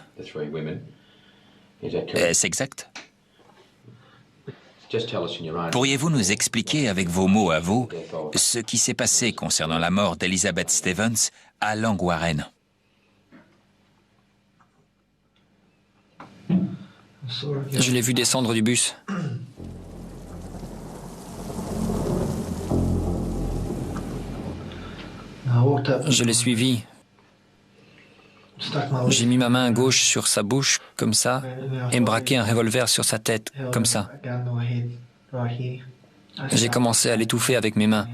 C: Est-ce exact? Pourriez-vous nous expliquer avec vos mots à vous ce qui s'est passé concernant la mort d'Elizabeth Stevens à Langwarren?
B: Je l'ai vu descendre du bus. Je l'ai suivi. J'ai mis ma main gauche sur sa bouche, comme ça, et braqué un revolver sur sa tête, comme ça. J'ai commencé à l'étouffer avec mes mains.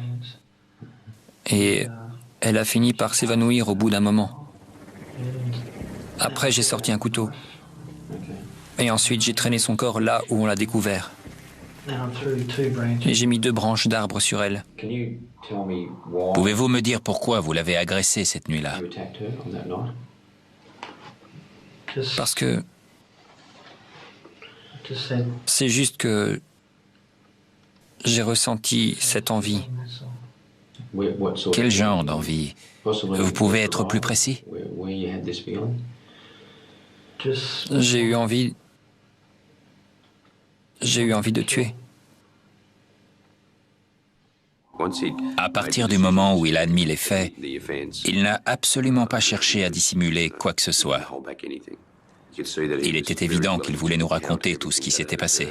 B: Et elle a fini par s'évanouir au bout d'un moment. Après, j'ai sorti un couteau. Et ensuite, j'ai traîné son corps là où on l'a découvert. Et j'ai mis 2 branches d'arbres sur elle.
C: Pouvez-vous me dire pourquoi vous l'avez agressée cette nuit-là?
B: Parce que c'est juste que j'ai ressenti cette envie.
C: Quel genre d'envie? Vous pouvez être plus précis?
B: J'ai eu envie de tuer.
C: À partir du moment où il a admis les faits, il n'a absolument pas cherché à dissimuler quoi que ce soit. Il était évident qu'il voulait nous raconter tout ce qui s'était passé.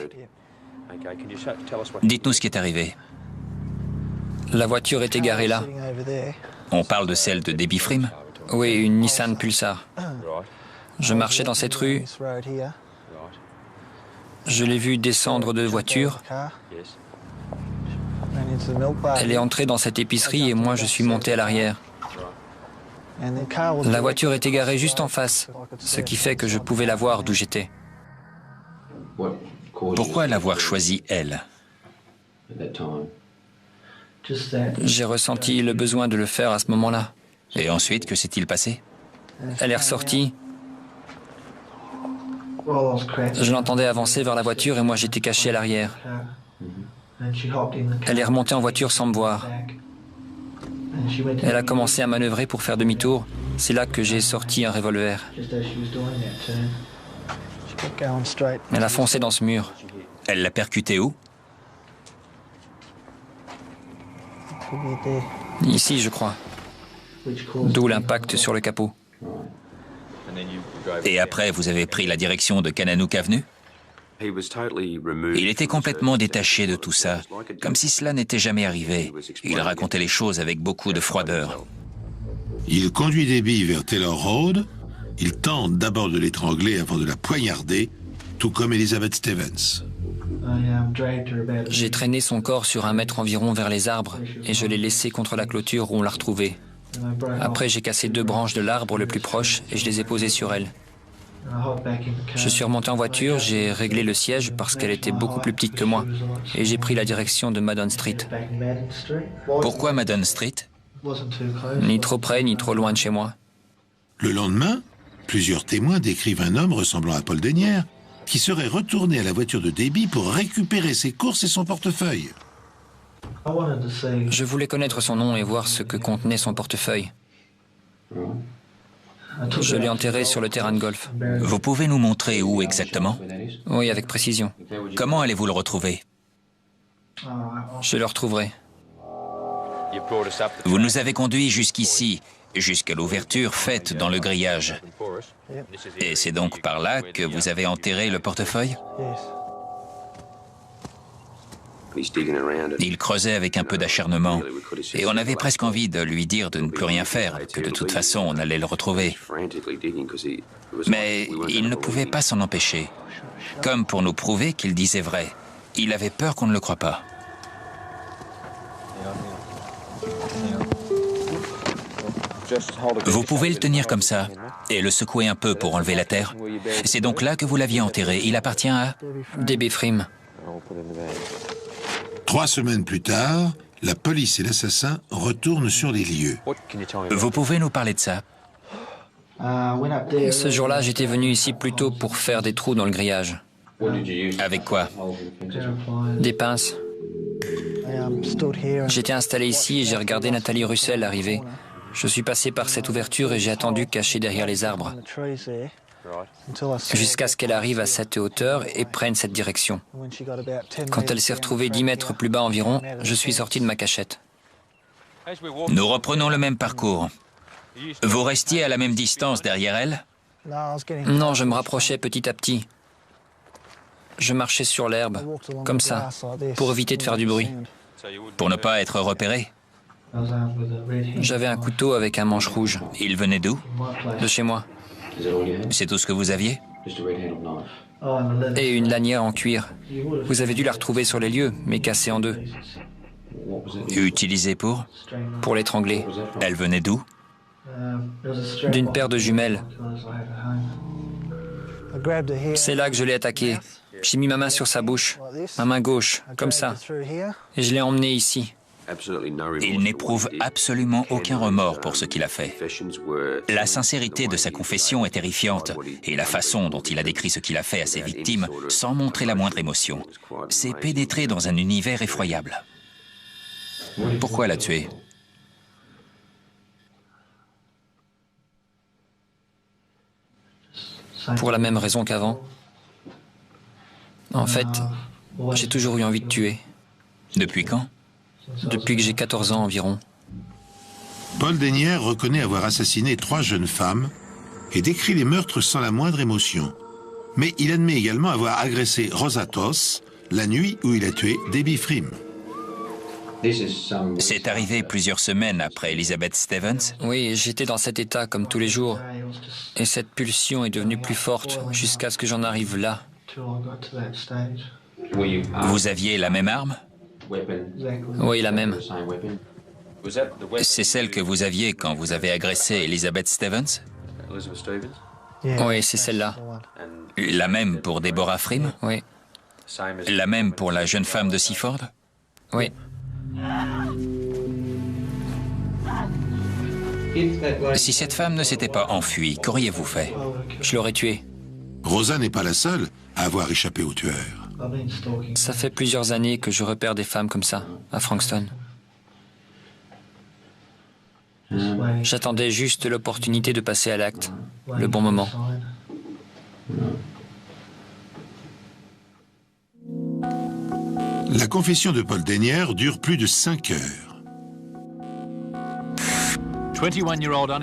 C: Dites-nous ce qui est arrivé.
B: La voiture était garée là.
C: On parle de celle de Debbie Frim?
B: Oui, une Nissan Pulsar. Je marchais dans cette rue. Je l'ai vue descendre de voiture. Elle est entrée dans cette épicerie et moi je suis monté à l'arrière. La voiture était garée juste en face, ce qui fait que je pouvais la voir d'où j'étais.
C: Pourquoi l'avoir choisie, elle?
B: J'ai ressenti le besoin de le faire à ce moment-là.
C: Et ensuite, que s'est-il passé?
B: Elle est ressortie. Je l'entendais avancer vers la voiture et moi j'étais caché à l'arrière. Elle est remontée en voiture sans me voir. Elle a commencé à manœuvrer pour faire demi-tour. C'est là que j'ai sorti un revolver. Elle a foncé dans ce mur.
C: Elle l'a percuté où?
B: Ici, je crois. D'où l'impact sur le capot.
C: Et après, vous avez pris la direction de Kananook Avenue? Il était complètement détaché de tout ça, comme si cela n'était jamais arrivé. Il racontait les choses avec beaucoup de froideur.
A: Il conduit Debbie vers Taylor Road. Il tente d'abord de l'étrangler avant de la poignarder, tout comme Elizabeth Stevens.
B: J'ai traîné son corps sur 1 mètre environ vers les arbres et je l'ai laissé contre la clôture où on l'a retrouvé. Après, j'ai cassé 2 branches de l'arbre le plus proche et je les ai posées sur elle. Je suis remonté en voiture, j'ai réglé le siège parce qu'elle était beaucoup plus petite que moi et j'ai pris la direction de Madden Street.
C: Pourquoi Madden Street?
B: Ni trop près, ni trop loin de chez moi.
A: Le lendemain, plusieurs témoins décrivent un homme ressemblant à Paul Dennière qui serait retourné à la voiture de Debbie pour récupérer ses courses et son portefeuille.
B: Je voulais connaître son nom et voir ce que contenait son portefeuille. Je l'ai enterré sur le terrain de golf.
C: Vous pouvez nous montrer où exactement?
B: Oui, avec précision.
C: Comment allez-vous le retrouver?
B: Je le retrouverai.
C: Vous nous avez conduits jusqu'ici, jusqu'à l'ouverture faite dans le grillage. Et c'est donc par là que vous avez enterré le portefeuille? Il creusait avec un peu d'acharnement, et on avait presque envie de lui dire de ne plus rien faire, que de toute façon on allait le retrouver. Mais il ne pouvait pas s'en empêcher. Comme pour nous prouver qu'il disait vrai. Il avait peur qu'on ne le croie pas. Vous pouvez le tenir comme ça, et le secouer un peu pour enlever la terre. C'est donc là que vous l'aviez enterré. Il appartient à...
B: Debbie Frim.
A: 3 semaines plus tard, la police et l'assassin retournent sur les lieux.
C: Vous pouvez nous parler de ça?
B: Ce jour-là, j'étais venu ici plutôt pour faire des trous dans le grillage.
C: Avec quoi?
B: Des pinces. J'étais installé ici et j'ai regardé Nathalie Russell arriver. Je suis passé par cette ouverture et j'ai attendu caché derrière les arbres. Jusqu'à ce qu'elle arrive à cette hauteur et prenne cette direction. Quand elle s'est retrouvée 10 mètres plus bas environ, je suis sorti de ma cachette.
C: Nous reprenons le même parcours. Vous restiez à la même distance derrière elle?
B: Non, je me rapprochais petit à petit. Je marchais sur l'herbe, comme ça, pour éviter de faire du bruit.
C: Pour ne pas être repéré?
B: J'avais un couteau avec un manche rouge.
C: Il venait d'où?
B: De chez moi.
C: C'est tout ce que vous aviez?
B: Et une lanière en cuir. Vous avez dû la retrouver sur les lieux, mais cassée en 2.
C: Utilisée pour?
B: Pour l'étrangler.
C: Elle venait d'où?
B: D'une paire de jumelles. C'est là que je l'ai attaqué. J'ai mis ma main sur sa bouche, ma main gauche, comme ça. Et je l'ai emmené ici.
C: Il n'éprouve absolument aucun remords pour ce qu'il a fait. La sincérité de sa confession est terrifiante, et la façon dont il a décrit ce qu'il a fait à ses victimes, sans montrer la moindre émotion, c'est pénétrer dans un univers effroyable. Pourquoi l'a tué?
B: Pour la même raison qu'avant. En fait, j'ai toujours eu envie de tuer.
C: Depuis quand?
B: Depuis que j'ai 14 ans environ.
A: Paul Dennière reconnaît avoir assassiné 3 jeunes femmes et décrit les meurtres sans la moindre émotion. Mais il admet également avoir agressé Rosa Toss la nuit où il a tué Debbie Frim.
C: C'est arrivé plusieurs semaines après Elizabeth Stevens?
B: Oui, j'étais dans cet état comme tous les jours. Et cette pulsion est devenue plus forte jusqu'à ce que j'en arrive là.
C: Vous aviez la même arme?
B: Oui, la même.
C: C'est celle que vous aviez quand vous avez agressé Elizabeth Stevens?
B: Oui, c'est celle-là.
C: La même pour Deborah Frim?
B: Oui.
C: La même pour la jeune femme de Seaford?
B: Oui.
C: Si cette femme ne s'était pas enfuie, qu'auriez-vous fait?
B: Je l'aurais tuée.
A: Rosa n'est pas la seule à avoir échappé au tueur.
B: Ça fait plusieurs années que je repère des femmes comme ça, à Frankston. J'attendais juste l'opportunité de passer à l'acte, le bon moment.
A: La confession de Paul Dennière dure plus de 5 heures.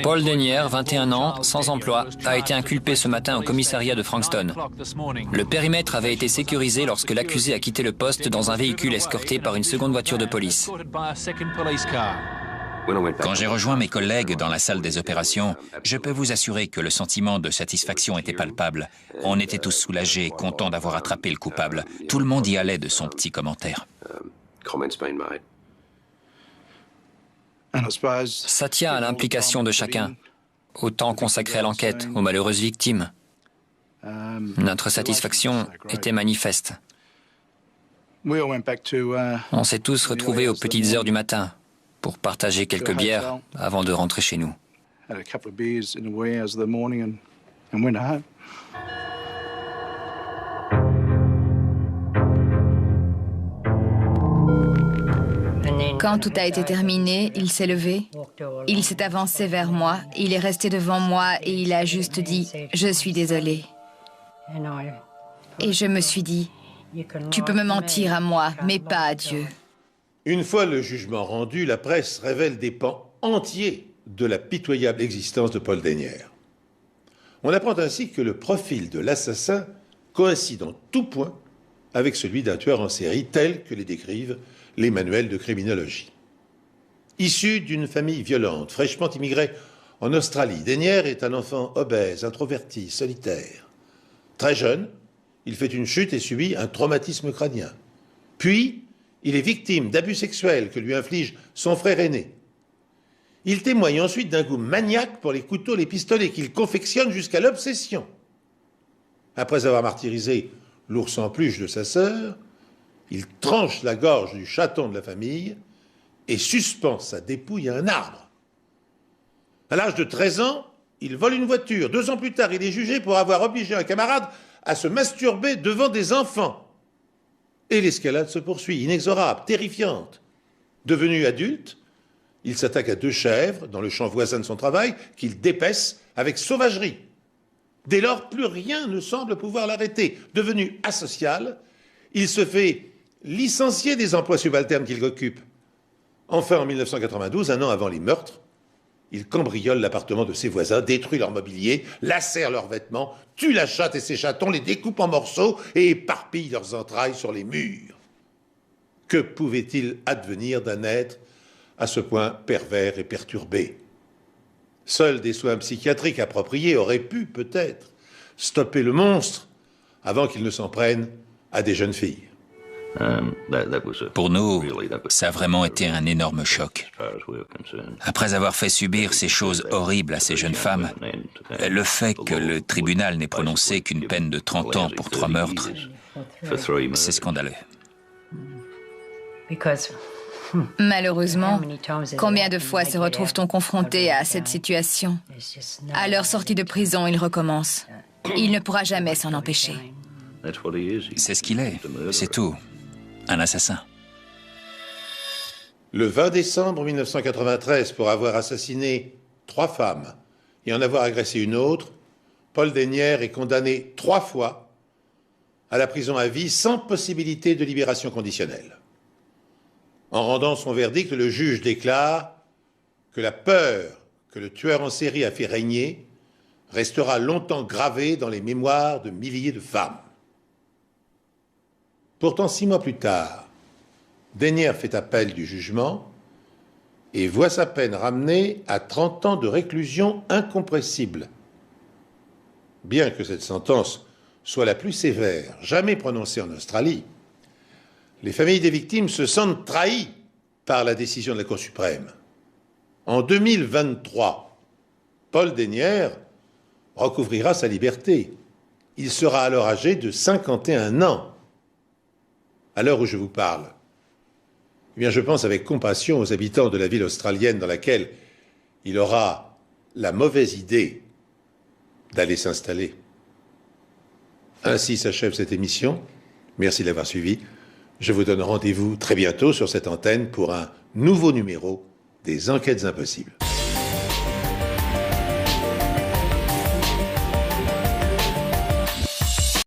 B: Paul Dennière, 21 ans, sans emploi, a été inculpé ce matin au commissariat de Frankston. Le périmètre avait été sécurisé lorsque l'accusé a quitté le poste dans un véhicule escorté par une seconde voiture de police.
C: Quand j'ai rejoint mes collègues dans la salle des opérations, je peux vous assurer que le sentiment de satisfaction était palpable. On était tous soulagés, contents d'avoir attrapé le coupable. Tout le monde y allait de son petit commentaire.
B: Ça tient à l'implication de chacun, au temps consacré à l'enquête, aux malheureuses victimes. Notre satisfaction était manifeste. On s'est tous retrouvés aux petites heures du matin pour partager quelques bières avant de rentrer chez nous.
D: Quand tout a été terminé, il s'est levé, il s'est avancé vers moi, il est resté devant moi et il a juste dit « Je suis désolé ». Et je me suis dit « Tu peux me mentir à moi, mais pas à Dieu ».
A: Une fois le jugement rendu, la presse révèle des pans entiers de la pitoyable existence de Paul Dennière. On apprend ainsi que le profil de l'assassin coïncide en tout point avec celui d'un tueur en série tel que les décrivent les manuels de criminologie. Issu d'une famille violente, fraîchement immigrée en Australie, Dennière est un enfant obèse, introverti, solitaire. Très jeune, il fait une chute et subit un traumatisme crânien. Puis, il est victime d'abus sexuels que lui inflige son frère aîné. Il témoigne ensuite d'un goût maniaque pour les couteaux, les pistolets qu'il confectionne jusqu'à l'obsession. Après avoir martyrisé l'ours en peluche de sa sœur, il tranche la gorge du chaton de la famille et suspend sa dépouille à un arbre. À l'âge de 13 ans, il vole une voiture. 2 ans plus tard, il est jugé pour avoir obligé un camarade à se masturber devant des enfants. Et l'escalade se poursuit, inexorable, terrifiante. Devenu adulte, il s'attaque à 2 chèvres dans le champ voisin de son travail qu'il dépece avec sauvagerie. Dès lors, plus rien ne semble pouvoir l'arrêter. Devenu asocial, il se fait licencier des emplois subalternes qu'il occupe. Enfin, en 1992, un an avant les meurtres, il cambriole l'appartement de ses voisins, détruit leur mobilier, lacère leurs vêtements, tue la chatte et ses chatons, les découpe en morceaux et éparpille leurs entrailles sur les murs. Que pouvait-il advenir d'un être à ce point pervers et perturbé? Seuls des soins psychiatriques appropriés auraient pu, peut-être, stopper le monstre avant qu'il ne s'en prenne à des jeunes filles.
C: Pour nous, ça a vraiment été un énorme choc. Après avoir fait subir ces choses horribles à ces jeunes femmes, le fait que le tribunal n'ait prononcé qu'une peine de 30 ans pour 3 meurtres, c'est scandaleux.
D: Malheureusement, combien de fois se retrouve-t-on confronté à cette situation? À leur sortie de prison, il recommence. Il ne pourra jamais s'en empêcher.
C: C'est ce qu'il est, c'est tout. Un assassin.
A: Le 20 décembre 1993, pour avoir assassiné 3 femmes et en avoir agressé une autre, Paul Dennière est condamné 3 fois à la prison à vie sans possibilité de libération conditionnelle. En rendant son verdict, le juge déclare que la peur que le tueur en série a fait régner restera longtemps gravée dans les mémoires de milliers de femmes. Pourtant, 6 mois plus tard, Dennière fait appel du jugement et voit sa peine ramenée à 30 ans de réclusion incompressible. Bien que cette sentence soit la plus sévère jamais prononcée en Australie, les familles des victimes se sentent trahies par la décision de la Cour suprême. En 2023, Paul Dennière recouvrira sa liberté. Il sera alors âgé de 51 ans. À l'heure où je vous parle, eh bien, je pense avec compassion aux habitants de la ville australienne dans laquelle il aura la mauvaise idée d'aller s'installer. Ainsi s'achève cette émission. Merci de l'avoir suivi. Je vous donne rendez-vous très bientôt sur cette antenne pour un nouveau numéro des Enquêtes Impossibles.